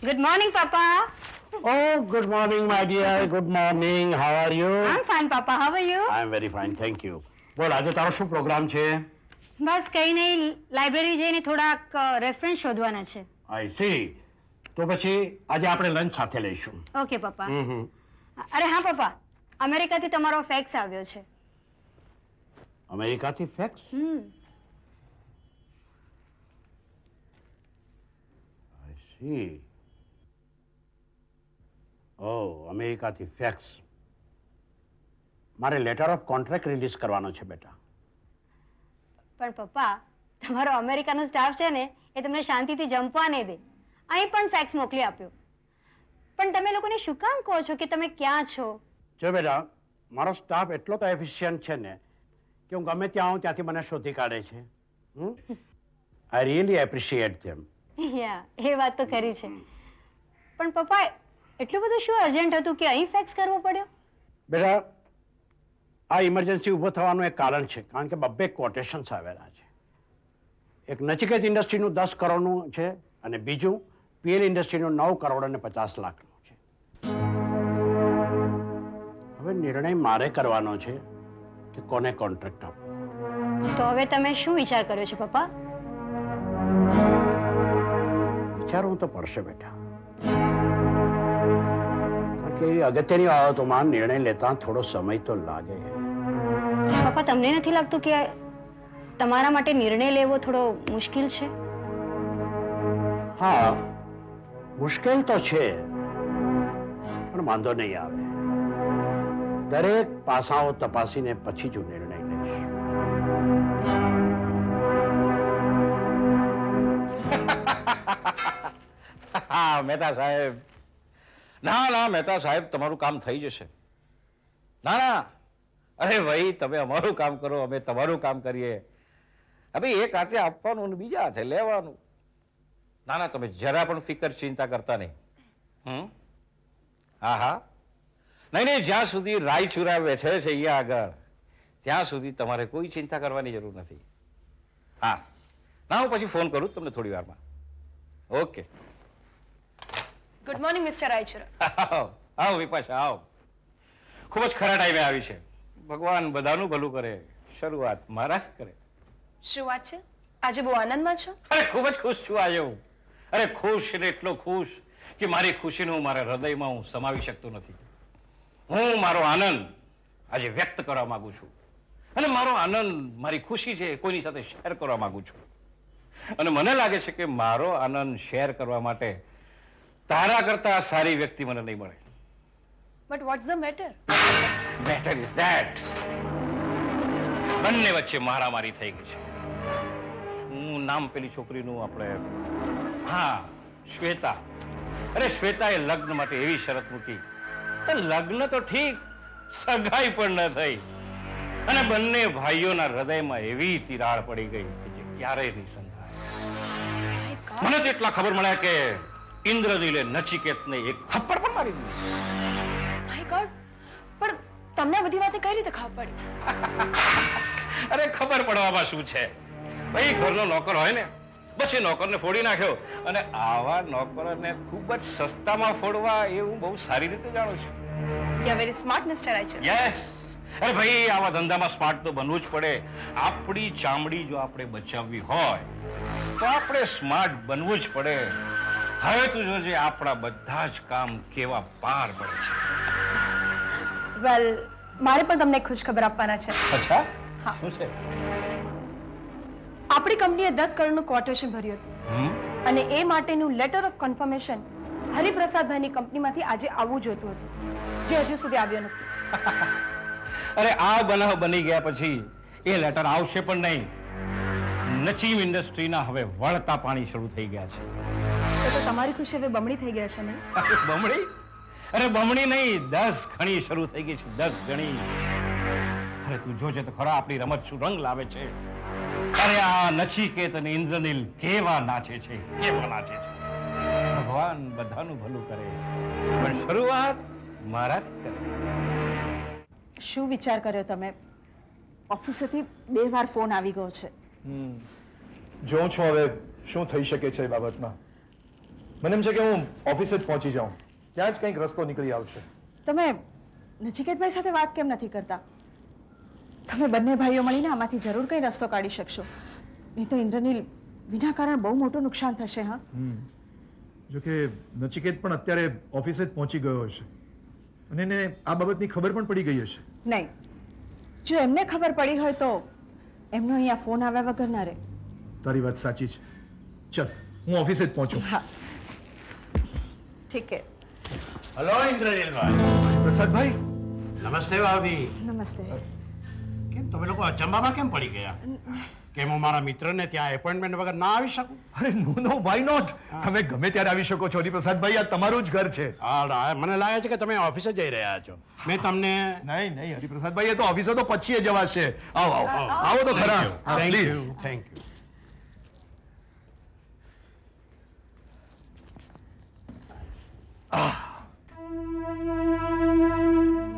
Good morning, Papa. Oh, good morning, my dear. Good morning. How are you? I'm fine, Papa. How are you? I'm very fine, thank you. બોલ આજે તારો શું programme છે? બસ કંઈ નહીં, library જઈને થોડાક રેફરન્સ શોધવાના છે. I see. તો પછી આજે આપણે લંચ સાથે લઈશું. ઓકે, પપ્પા. અરે હા, પપ્પા. અમેરિકાથી તમારો ફેક્સ આવ્યો છે. અમેરિકાથી ફેક્સ? I see. Oh, અમેરિકાથી ફેક્સ. મારે લેટર ઓફ કોન્ટ્રાક્ટ રિલીઝ કરવાનો છે બેટા. પણ પપ્પા, તમારો અમેરિકાનો સ્ટાફ છે ને એ તમને શાંતિથી જમવા નહીં દે. અહીં પણ ફેક્સ મોકલી આપ્યો. પણ તમે લોકોને શું કામ કહો છો કે તમે ક્યાં છો? જો બેટા, મારો સ્ટાફ એટલો તો એફિશિયન્ટ છે ને કે હું ગમે ત્યાં આવું ત્યાંથી મને શોધી કાઢે છે. આઈ રિયલી એપ્રિશિએટ ધેમ. યા, એ વાત તો ખરી છે. પણ પપ્પા, એટલું બધું શું અર્જન્ટ હતું કે અહીં ફેક્સ કરવો પડ્યો? બેટા, આ ઇમરજન્સી ઊભો થવાનું એક કારણ છે, કારણ કે બબ્બે કોટેશન્સ આવેલા છે. એક નચિકેત ઇન્ડસ્ટ્રીનું 10 કરોડનું છે અને બીજું પીએલ ઇન્ડસ્ટ્રીનું 9 કરોડ અને 50 લાખનું છે. હવે નિર્ણય મારે કરવાનો છે કે કોને કોન્ટ્રાક્ટ આપવો. તો હવે તમે શું વિચાર કર્યો છે પપ્પા? વિચારવું તો પડશે બેટા, કારણ કે એ અગત્યની બાબતોમાં નિર્ણય લેતા થોડો સમય તો લાગે. પપ્પા, તમને નથી લાગતું કે તમારા માટે નિર્ણય લેવો થોડો મુશ્કેલ છે? હા, મુશ્કેલ તો છે, પણ વાંધો નહીં આવે. દરેક પાસાઓ તપાસીને પછી જ નિર્ણય લઈશ. હા મહેતા સાહેબ, ના મહેતા સાહેબ, તમારું કામ થઈ જશે. ના, અરે ભાઈ, તમે અમારું કામ કરો, અમે તમારું કામ કરીએ. હવે એક હાથે આપવાનું અને બીજા હાથે લેવાનું. ના, તમે જરા પણ ફિકર ચિંતા કરતા નહીં. હા, નહીં, જ્યાં સુધી રાયચુરા બેઠે છે અહીંયા આગળ, ત્યાં સુધી તમારે કોઈ ચિંતા કરવાની જરૂર નથી. હા, ના, હું પછી ફોન કરું તમને થોડી વારમાં. Okay. Good morning mister Raichura. આવો વિપાશા, આવો. ખૂબ જ ખરા ટાઈમે આવી છે. ભગવાન બધાનું ભલું કરે, શરૂઆત મારા જ કરે. શું વાત છે? આજે બહુ આનંદમાં છો? અરે ખૂબ જ ખુશ છું આજે હું. અરે ખુશ એટલે એટલો ખુશ કે મારી ખુશીનું મારા હૃદયમાં હું સમાવી શકતો નથી. હું મારો આનંદ આજે વ્યક્ત કરવા માંગુ છું અને મારો આનંદ, મારી ખુશી છે કોઈની સાથે શેર કરવા માંગુ છું. અને મને લાગે છે કે મારો આનંદ શેર કરવા માટે તારા કરતા સારી વ્યક્તિ મને નહીં મળે. But what's the matter? Matter is that બંને વચ્ચે મારામારી થઈ ગઈ છે. શું નામ પેલી છોકરીનું આપણે? હા, શ્વેતા. અરે શ્વેતાએ લગ્ન માટે એવી શરત મૂકી, લગ્ન તો ઠીક, સગાઈ પણ ન થઈ અને બંને ભાઈઓના હૃદયમાં એવી તિરાડ પડી ગઈ કે જે ક્યારેય નહીં સંધાય. મને તો એટલા ખબર મળ્યા કે ઇન્દ્રનીલે નચિકેતને એક થપ્પડ પણ મારી દીધું. માય ગોડ, પણ તમને બધી વાતે કઈ રીતે ખબર પડી? અરે ખબર પડવામાં શું છે ભાઈ, ઘરનો નોકર હોય ને, બસ એ નોકરને ફોડી નાખ્યો. અને આવા નોકરોને ખૂબ જ સસ્તામાં ફોડવા એ હું બહુ સારી રીતે જાણું છું. You are very smart mister Raichura. Yes. અરે ભાઈ, આવા ધંધામાં સ્માર્ટ તો બનવું જ પડે. આપણી ચામડી જો આપણે બચાવવી હોય તો આપણે સ્માર્ટ બનવું જ પડે. હવે તું જોજે આપણા બધા જ કામ કેવા પાર પડે છે. વેલ, મારે પણ તમને ખુશખબર આપવાના છે. અચ્છા, હા. શું છે? આપણી કંપનીએ 10 કરોડનું ક્વોટેશન ભર્યું હતું અને એ માટેનું લેટર ઓફ કન્ફર્મેશન હરિપ્રસાદભાઈની કંપનીમાંથી આજે આવવું જોઈતું હતું, જે હજુ સુધી આવ્યો નથી. અરે આ બનાવ બની ગયા પછી એ લેટર આવશે પણ નહીં. નચીમ ઇન્ડસ્ટ્રીના હવે વળતા પાણી શરૂ થઈ ગયા છે. તો તમારી ખુશી હવે બમણી થઈ ગયા છે ને? બમણી? અરે બમણી નહીં, 10 ગણી શરૂ થઈ ગઈ છે, 10 ગણી. અરે તું જોજે તો ખરા આપણી રમત શું રંગ લાવે છે. અરે આ નચિકેત અને ઇન્દ્રનીલ કેવા નાચે છે, કેવા નાચે છે. ભગવાન બધાનું ભલું કરે, પણ શરૂઆત મારાથી કરે. શું વિચાર કર્યો તમે? ઓફિસેથી 2 વાર ફોન આવી ગયો છે. જોઉં છું હવે શું થઈ શકે છે એ બાબતમાં. મને એમ છે કે હું ઓફિસે જ પહોંચી જાઉં, ત્યાં જ કંઈક રસ્તો નીકળી આવશે. તમે નચિકેતભાઈ સાથે વાત કેમ નથી કરતા? તમે બંને ભાઈઓ મળીને આમાંથી જરૂર કંઈ રસ્તો કાઢી શકશો. નહીં તો ઇન્દ્રનીલ વિના કારણ બહુ મોટું નુકસાન થશે. હા, જો કે નચિકેત પણ અત્યારે ઓફિસે જ પહોંચી ગયો હશે અને એને આ બાબતની ખબર પણ પડી ગઈ હશે. નહીં, જો એમને ખબર પડી હોય તો એમનો અહીંયા ફોન આવ્યા વગર ના રહે. તારી વાત સાચી છે. ચલ, હું ઓફિસે જ પહોંચું. હા, ઠીક છે. હલો ઇન્દ્રનીલભાઈ. પ્રસાદભાઈ, નમસ્તે ભાભી. નમસ્તે. કેમ તમે લોકો અચંબામાં કેમ પડી ગયા? કેમ હું મારા મિત્રને ત્યાં એપોઇન્ટમેન્ટ વગર ના આવી શકું? અરે નો વાય નોટ. તમે ગમે ત્યારે આવી શકો છો હરિપ્રસાદભાઈ, આ તમારું જ ઘર છે. હા, મને લાગે છે કે તમે ઓફિસે જઈ રહ્યા છો. મેં તમને નહીં નહીં હરિપ્રસાદભાઈ, એ તો ઓફિસે તો પછી જવાશે. આવો આવો આવો તો ખરા. હા, please. Thank you.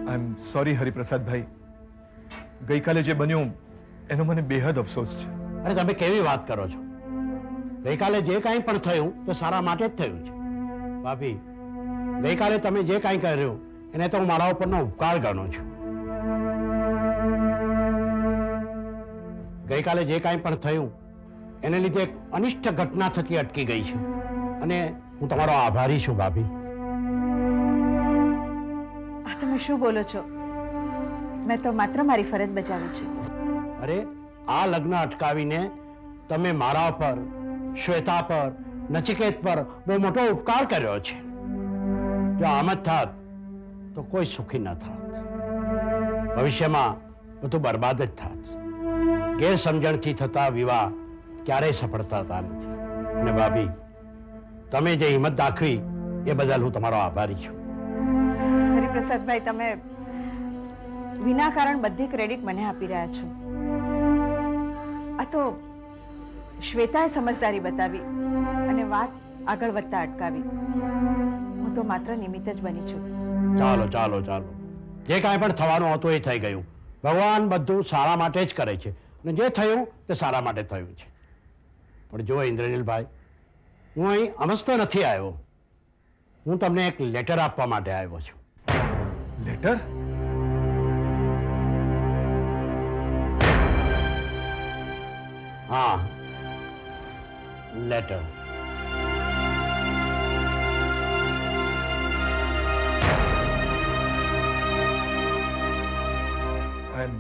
I am sorry Hariprasadbhai, ગઈકાલે જે બન્યું એનો મને બેહદ અફસોસ છે. અરે તમે કેવી વાત કરો છો? ગઈકાલે જે કાંઈ પણ થયું તે સારા માટે જ થયું છે. ભાભી, ગઈકાલે તમે જે કાંઈ કર્યું એને તો હું મારા ઉપરનો ઉપકાર ગણું છું. ગઈકાલે જે કાંઈ પણ થયું એને લીધે એક અનિષ્ટ ઘટના થતી અટકી ગઈ છે અને હું તમારો આભારી છું ભાભી. આ તમે શું બોલો છો? મેં તો માત્ર મારી ફરજ બજાવી છે. અરે આ લગ્ન અટકાવીને તમે મારા પર, શ્વેતા પર, નચિકેત પર બહુ મોટો ઉપકાર કર્યો છે. જો આમ જ થાત તો કોઈ સુખી ન થાત. ભવિષ્યમાં બધું બરબાદ જ થાત. ગેરસમજણથી થતા વિવાહ ક્યારેય સફળ થતા નથી. અને ભાભી, તમે જે હિંમત દાખવી એ બદલ હું તમારો આભારી છું. હરિપ્રસાદભાઈ, તમે વિના કારણ બધી ક્રેડિટ મને આપી રહ્યા છો. આ તો શ્વેતાએ સમજદારી બતાવી અને વાત આગળ વધતા અટકાવી. હું તો માત્ર નિમિત્ત જ બની છું. ચાલો ચાલો ચાલો, જે કાંઈ પણ થવાનું હતું એ થઈ ગયું. ભગવાન બધું સારા માટે જ કરે છે અને જે થયું તે સારા માટે થયું છે. પણ જો ઇન્દ્રનીલભાઈ, હું અહીં અમસ્તે નથી આવ્યો. હું તમને એક લેટર આપવા માટે આવ્યો છું. લેટર? હા, લેટર. આઈ એમ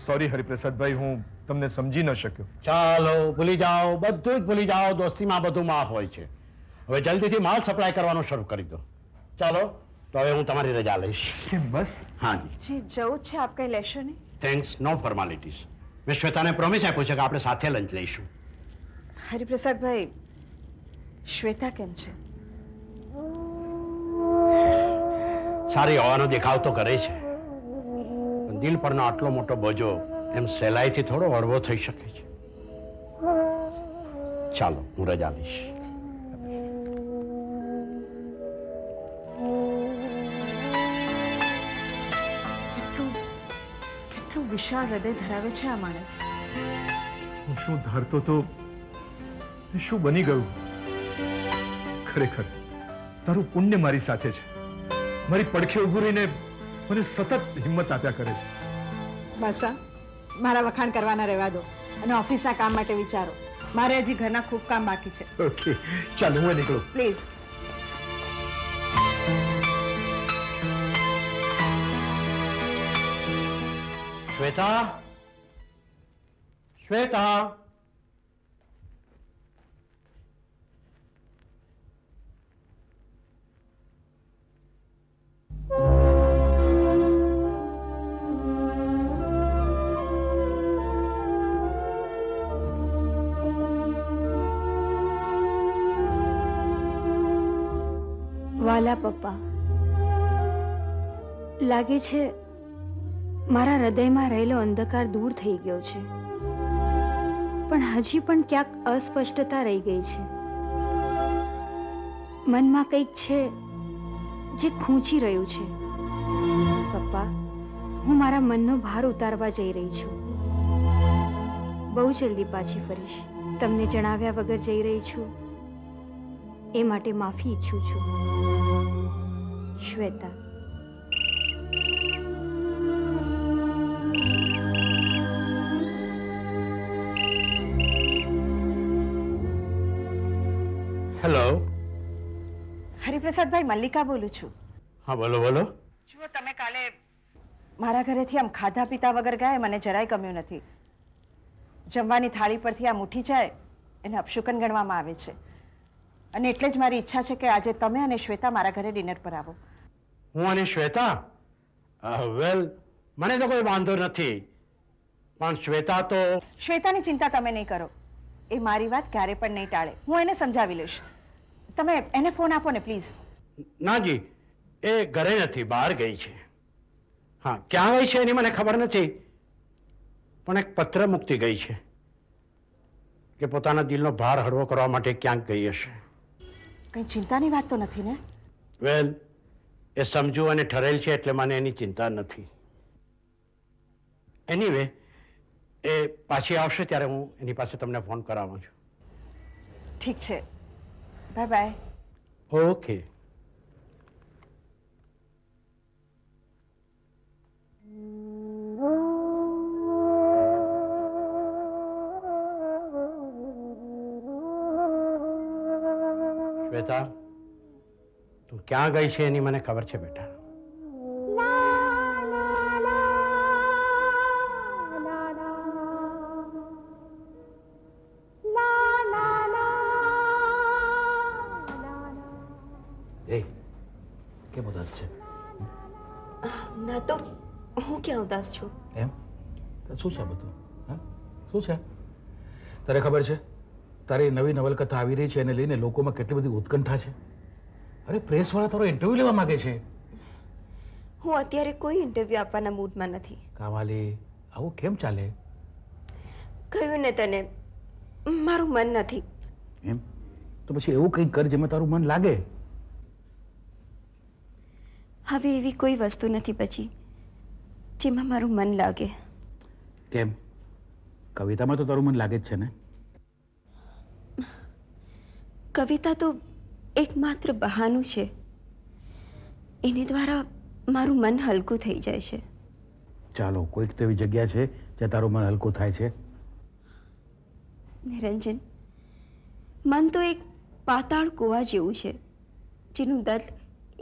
સોરી હરિપ્રસાદભાઈ, હું તમને સમજી ન શક્યો. ચાલો ભૂલી જાઓ, બધું જ ભૂલી જાઓ. દોસ્તીમાં બધું માફ હોય છે. હવે જલ્દીથી માલ સપ્લાય કરવાનું શરૂ કરી દો. ચાલો, તો હવે હું તમારી રજા લઈશ. કેમ, બસ? હાજી, જી, જવું જ છે. આપ કંઈ લેશો નહીં? થેન્ક્સ, નો ફોર્માલિટીઝ. મેં શ્વેતાને પ્રોમિસ આપ્યું છે કે આપણે સાથે લંચ લઈશું. હરિપ્રસાદભાઈ, શ્વેતા કેમ છે? સારી હોવાનો દેખાવ તો કરે છે, પણ દિલ પરનો આટલો મોટો બોજો એમ સહેલાઈથી થોડો હળવો થઈ શકે છે. ચાલો, હું રજા લઈશ. કેટલું વિશાળ હૃદય ધરાવે છે આ માણસ. હું શું ધારતો તો એ શું બની ગયું? ખરેખર તારું પુણ્ય મારી સાથે છે. મારી પડખે ઊભું રહીને મને સતત હિંમત આપ્યા કરે છે. બસ હા, મારા વખાણ કરવાના રહેવા દો અને ઓફિસના કામ માટે વિચારો. મારે હજી ઘરના ખૂબ કામ બાકી છે. ઓકે, ચાલો હું નીકળું. પ્લીઝ. શ્વેતા, શ્વેતા. વાલા પપ્પા, લાગે છે મારા હૃદયમાં રહેલો અંધકાર દૂર થઈ ગયો છે, પણ હજી પણ ક્યાંક અસ્પષ્ટતા રહી ગઈ છે. મનમાં કંઈક છે જે ખૂંચી રહ્યું છે. પપ્પા, હું મારા મનનો ભાર ઉતારવા જઈ રહી છું. બહુ જલ્દી પાછી ફરીશ. તમને જણાવ્યા વગર જઈ રહી છું એ માટે માફી ઈચ્છું છું. શ્વેતા. હેલો. હરિપ્રસાદભાઈ, મલ્લિકા બોલું છું. હા, બોલો બોલો. જુઓ, તમે કાલે મારા ઘરેથી આમ ખાધા પીતા વગર ગયા, મને જરાય ગમ્યું નથી. જમવાની થાળી પરથી આ મુઠ્ઠી જાય એને અપશુકન ગણવામાં આવે છે. અને એટલે જ મારી ઈચ્છા છે કે આજે તમે અને શ્વેતા મારા ઘરે ડિનર પર આવો. હું અને શ્વેતા? વેલ, મને તો કોઈ વાંધો નથી, પણ શ્વેતા તો... શ્વેતાની ચિંતા તમે નહીં કરો, એ મારી વાત ક્યારે પણ નહીં ટાળે. હું એને સમજાવી લઈશ. તમે એને ફોન આપો ને પ્લીઝ. ના જી, એ ઘરે નથી, બહાર ગઈ છે. હા, ક્યાં ગઈ છે એની મને ખબર નથી, પણ એક પત્ર મૂકતી ગઈ છે કે પોતાના દિલનો ભાર હળવો કરવા માટે ક્યાંક ગઈ હશે. કંઈ ચિંતાની વાત તો નથી ને? વેલ, એ સમજુ અને ઠરેલ છે એટલે મને એની ચિંતા નથી. એનીવે, એ પાછી આવશે ત્યારે હું એની પાસે તમને ફોન કરાવું છું. ઠીક છે, બાય બાય. ઓકે. શ્વેતા, તું ક્યાં ગઈ છે એની મને ખબર છે બેટા. એ કેમ ઉદાસ છે? ના તો હું ક્યાં ઉદાસ છું. એમ તો શું છે બધું? હા, શું છે? તારે ખબર છે તારી નવી નવલકથા આવી રહી છે એને લઈને લોકોમાં કેટલી બધી ઉત્કંઠા છે. અરે પ્રેસવાળા તારો ઇન્ટરવ્યુ લેવા માંગે છે. હું અત્યારે કોઈ ઇન્ટરવ્યૂ આપવાના મૂડમાં નથી. કામાલી, આવું કેમ ચાલે? કહ્યું ને તને, મારું મન નથી. એમ તો પછી એવું કંઈક કર જેમાં તારું મન લાગે. હવે એવી કોઈ વસ્તુ નથી બચી જેમાં મારું મન લાગે. કેમ? કવિતામાં તો તારું મન લાગે જ છે ને? કવિતા તો એકમાત્ર બહાનું છે. એની દ્વારા મારું મન હલકું થઈ જાય છે. ચાલો, કોઈક તો એવી જગ્યા છે જ્યાં તારું મન હલકું થાય છે. નિરંજન, મન તો એક પાતાળ કૂવા જેવું છે જેનું દર્દ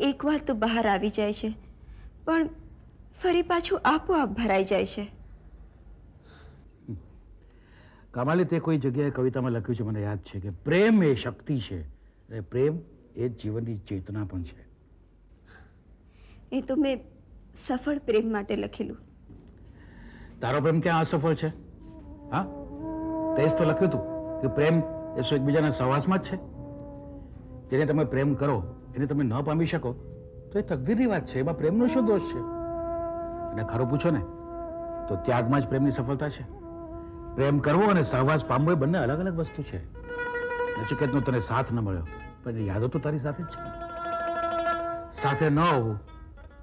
એકવાર તો બહાર આવી જાય છે પણ ફરી પાછું આપોઆપ ભરાઈ જાય છે. કામાલી, તે કોઈ જગ્યાએ કવિતામાં લખ્યું છે મને યાદ છે કે પ્રેમ એ શક્તિ છે અને પ્રેમ એ જીવનની ચેતના પણ છે. એ તો મેં સફળ પ્રેમ માટે લખેલું. તારો પ્રેમ ક્યાં અસફળ છે? હા, તે જ તો લખ્યું હતું કે પ્રેમ એ શું એકબીજાના સહવાસમાં જ છે. જેને તમે પ્રેમ કરો એને તમે ન પામી શકો તો એ તકદીરની વાત છે, એમાં પ્રેમનો શું દોષ છે? અને ખરું પૂછો ને તો ત્યાગમાં જ પ્રેમની સફળતા છે. પ્રેમ કરવો અને સહવાસ પામવો એ બંને અલગ અલગ વસ્તુ છે. નચિકેતનો તને સાથ ન મળ્યો પણ યાદો તો તારી સાથે જ છે. સાથે ન હોવું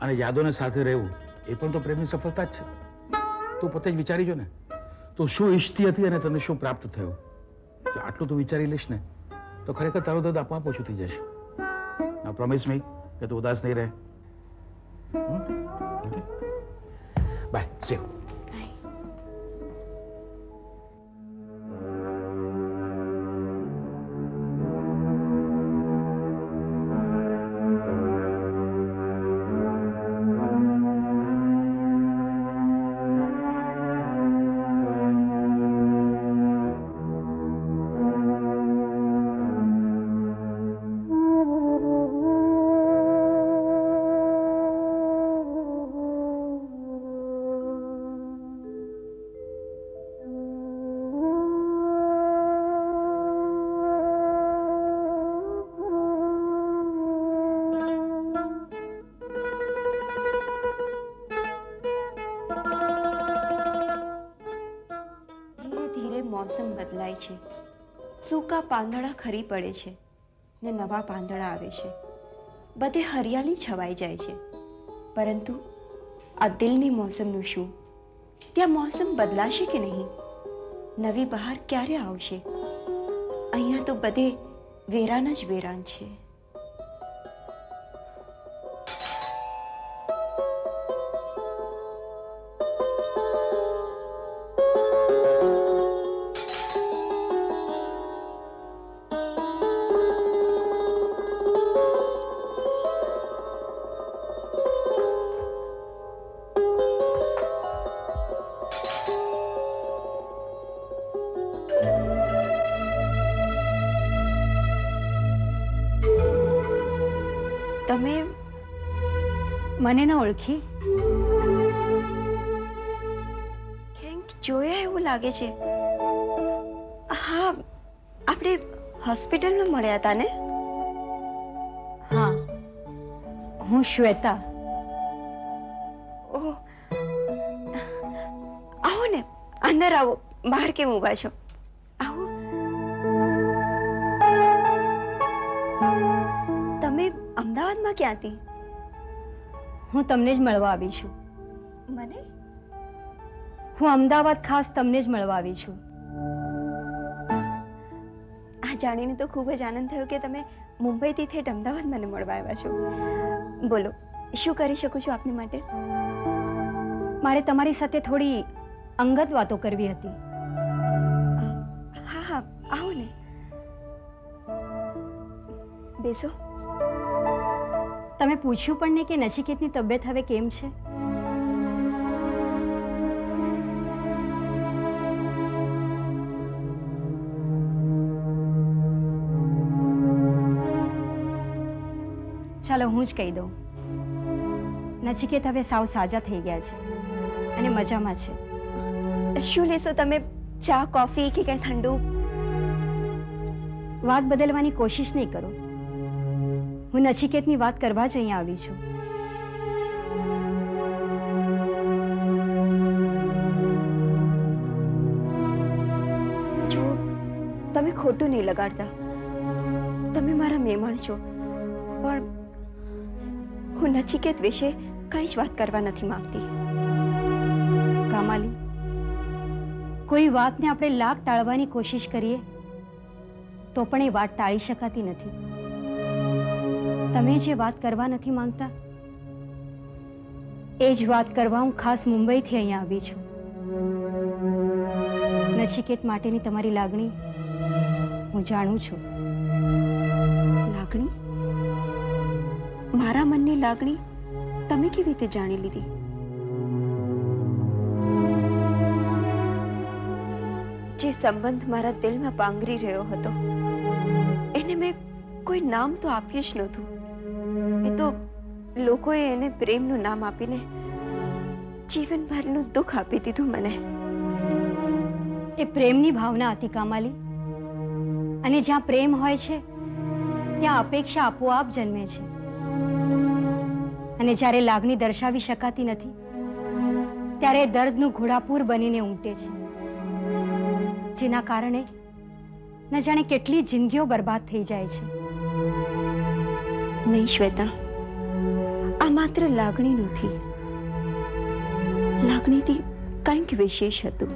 અને યાદોને સાથે રહેવું એ પણ તો પ્રેમની સફળતા જ છે. તું પોતે જ વિચારી જો ને, તું શું ઈચ્છતી હતી અને તને શું પ્રાપ્ત થયું. જો આટલું તું વિચારી લઈશ ને તો ખરેખર તારું દર્દ આપોઆપ ઓછું થઈ જશે. ના, પ્રોમિસ મી કે તું ઉદાસ નહીં રહે. Bye, see you. મોસમ બદલાય છે, સૂકા પાંદડા ખરી પડે છે ને નવા પાંદડા આવે છે. બધે હરિયાળી છવાઈ જાય છે, પરંતુ આ દિલની મોસમનું શું? ત્યાં મોસમ બદલાશે કે નહીં? નવી બહાર ક્યારે આવશે? અહીંયા તો બધે વેરાન જ વેરાન છે. તમે મને ન ઓળખી? ક્યાંક જોયા એવું લાગે છે. હા, આપણે હોસ્પિટલમાં મળ્યા હતા ને? હા, હું શ્વેતા. ઓહ, આવો ને, અંદર આવો. બહાર કેમ ઊભા છો? આવો. તમે અમદાવાદમાં ક્યાંથી? હું તમને જ મળવા આવી છું. મને? હું અમદાવાદ ખાસ તમને જ મળવા આવી છું. આ જાણીને તો ખૂબ જ આનંદ થયો કે તમે મુંબઈથી થેટ અમદાવાદ મને મળવા આવ્યા છો. બોલો, શું કરી શકું છું આપની માટે? મારે તમારી સાથે થોડી અંગત વાતો કરવી હતી. હા હા, આવો ને, બેસો. તમે પૂછ્યું પણ નહીં કે નચિકેતની તબિયત હવે કેમ છે? ચાલો હું જ કહી દઉં. નચિકેત હવે સાવ સાજા થઈ ગયા છે અને મજામાં છે. શું લેશો તમે? ચા, કોફી કે કંઈ ઠંડુ? વાત બદલવાની કોશિશ નહીં કરો. હું નચિકેતની વાત કરવા જ અહીંયા આવી છું. જો તમે ખોટું નહીં લગાડતા. તમે મારા મહેમાન છો, પણ હું નચિકેત વિશે કંઈ જ વાત કરવા નથી માંગતી. કામાલી, કોઈ વાતને આપણે લાખ ટાળવાની કોશિશ કરીએ તો પણ એ વાત ટાળી શકાતી નથી. તમે જે વાત કરવા નથી માંગતા એ જ વાત કરવા હું ખાસ મુંબઈથી અહીંયા આવી છું. નચિકેત માટેની તમારી લાગણી હું જાણું છું. લાગણી? મારા મનની લાગણી તમે કેવી રીતે જાણી લીધી? જે સંબંધ મારા દિલમાં પાંગરી રહ્યો હતો એને મેં કોઈ નામ તો આપ્યું જ નહોતું. એ તો લોકોએ એને પ્રેમનું નામ આપીને જીવનભરનું દુઃખ આપી દીધું મને. એ પ્રેમની ભાવના હતી કામાલી, અને જ્યાં પ્રેમ હોય છે ત્યાં અપેક્ષા આપોઆપ જન્મે છે. અને જ્યારે લાગણી દર્શાવી શકાતી નથી ત્યારે દર્દનું ઘોડાપૂર બનીને ઉમટે છે, જેના કારણે ન જાણે કેટલી જિંદગીઓ બરબાદ થઈ જાય છે. નહીં શ્વેતા, આ માત્ર લાગણી નથી. લાગણીથી કંઈક વિશેષ હતું.